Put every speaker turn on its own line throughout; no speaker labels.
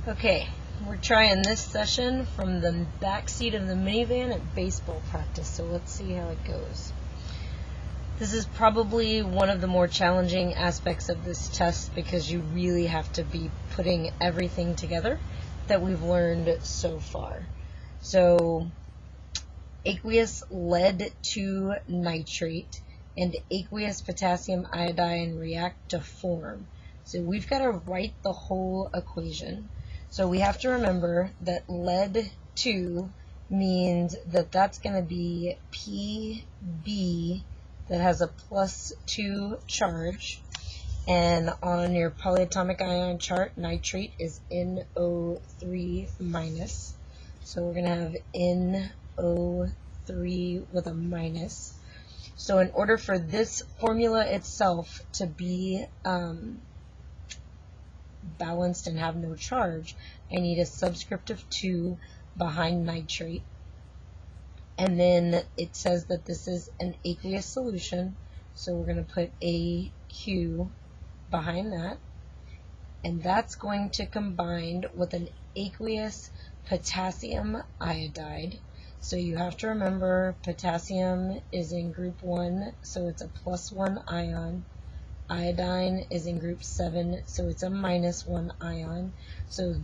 Okay, we're trying this session from the back seat of the minivan at baseball practice, so let's see how it goes. This is probably one of the more challenging aspects of this test because you really have to be putting everything together that we've learned so far. So, aqueous lead 2 nitrate and aqueous potassium iodine react to form. So we've got to write the whole equation. So we have to remember that lead 2 means that that's going to be Pb that has a +2 charge. And on your polyatomic ion chart, nitrate is NO3 minus. So we're going to have NO3 with a minus. So in order for this formula itself to be balanced and have no charge, I need a subscript of 2 behind nitrate. And then it says that this is an aqueous solution, so we're going to put AQ behind that. And that's going to combine with an aqueous potassium iodide. So you have to remember potassium is in group 1, so it's a +1 ion. Iodine is in group 7, so it's a -1 ion. So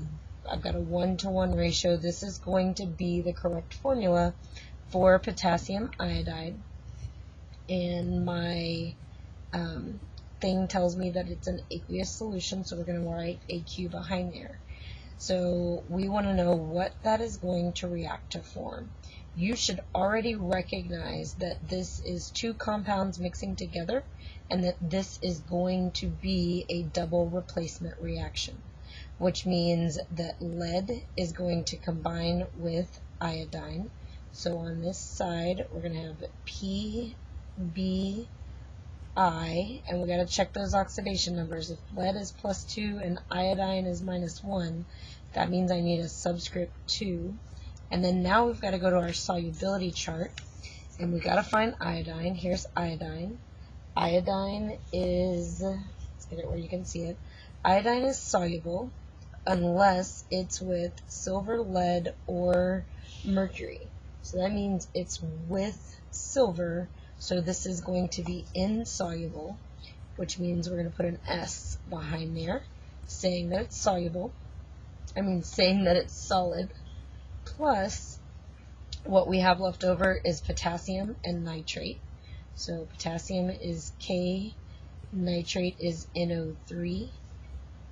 I've got a 1-to-1 ratio. This is going to be the correct formula for potassium iodide. And my thing tells me that it's an aqueous solution, so we're going to write AQ behind there. So we want to know what that is going to react to form. You should already recognize that this is 2 compounds mixing together and that this is going to be a double replacement reaction, which means that lead is going to combine with iodine. So on this side, we're going to have PbI, and we got to check those oxidation numbers. If lead is +2 and iodine is -1, that means I need a subscript 2. And then now we've got to go to our solubility chart, and we've got to find iodine. Here's iodine. Iodine is, let's get it where you can see it. Iodine is soluble unless it's with silver, lead, or mercury. So that means it's with silver, so this is going to be insoluble, which means we're going to put an S behind there, saying that it's soluble. Saying that it's solid. Plus, what we have left over is potassium and nitrate. So potassium is K, nitrate is NO3.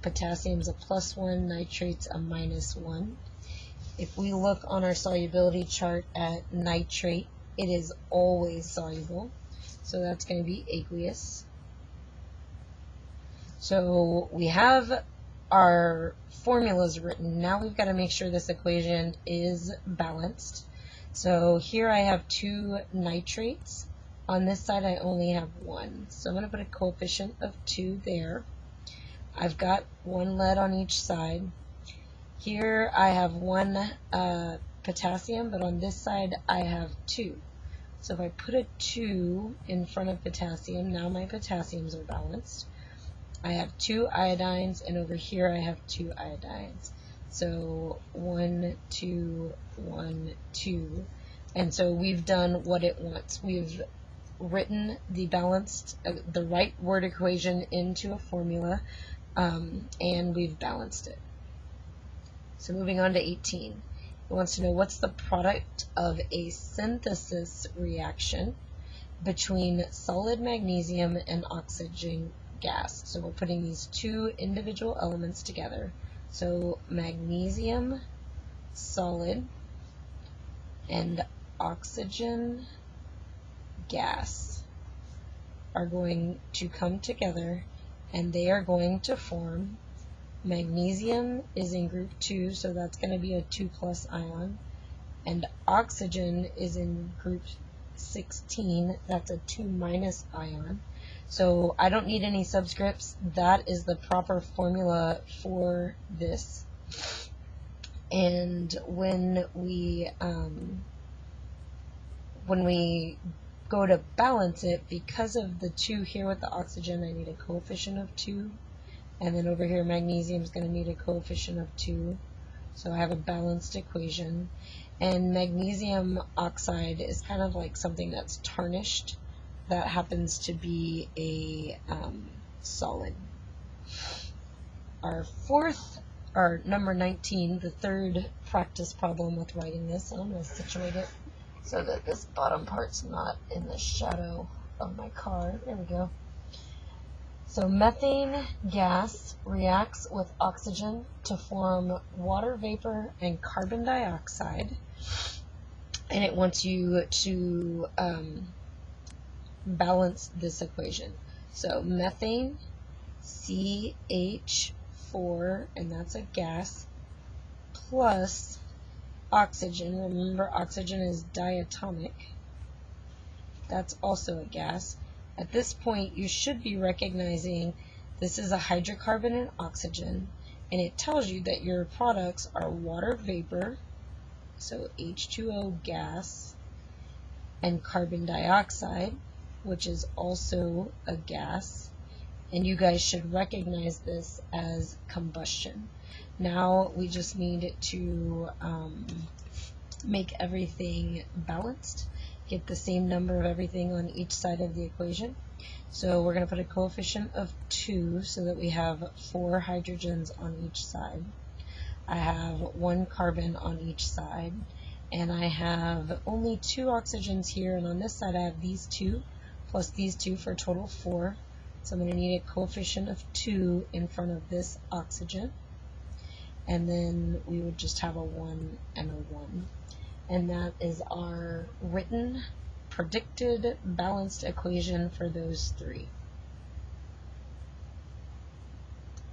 Potassium is a +1, nitrate's a -1. If we look on our solubility chart at nitrate, it is always soluble. So that's going to be aqueous. So we have our formulas written. Now we've got to make sure this equation is balanced. So here I have 2 nitrates. On this side I only have 1. So I'm going to put a coefficient of 2 there. I've got 1 lead on each side. Here I have 1 potassium, but on this side I have 2. So if I put a 2 in front of potassium, now my potassiums are balanced. I have 2 iodines, and over here I have 2 iodines. So 1, 2, 1, 2. And so we've done what it wants. We've written the balanced, the right word equation into a formula, and we've balanced it. So moving on to 18. It wants to know what's the product of a synthesis reaction between solid magnesium and oxygen gas. So we're putting these 2 individual elements together. So magnesium solid and oxygen gas are going to come together, and they are going to form. Magnesium is in group 2, so that's going to be a 2+ ion, and oxygen is in group 16, that's a 2- ion. So I don't need any subscripts. That is the proper formula for this. And when we go to balance it, because of the 2 here with the oxygen, I need a coefficient of 2. And then over here, magnesium is going to need a coefficient of 2. So I have a balanced equation. And magnesium oxide is kind of like something that's tarnished that happens to be a solid. Our number 19, the third practice problem with writing this, and I'm going to situate it so that this bottom part's not in the shadow of my car. There we go. So methane gas reacts with oxygen to form water vapor and carbon dioxide, and it wants you to balance this equation. So methane, CH4, and that's a gas, plus oxygen. Remember, oxygen is diatomic. That's also a gas. At this point, you should be recognizing this is a hydrocarbon and oxygen, and it tells you that your products are water vapor, so H2O gas, and carbon dioxide, which is also a gas, and you guys should recognize this as combustion. Now we just need to make everything balanced, get the same number of everything on each side of the equation. So we're going to put a coefficient of 2 so that we have 4 hydrogens on each side. I have 1 carbon on each side, and I have only 2 oxygens here, and on this side I have these 2 plus these 2 for a total of 4. So I'm going to need a coefficient of 2 in front of this oxygen, and then we would just have a 1 and a 1. And that is our written predicted balanced equation for those 3.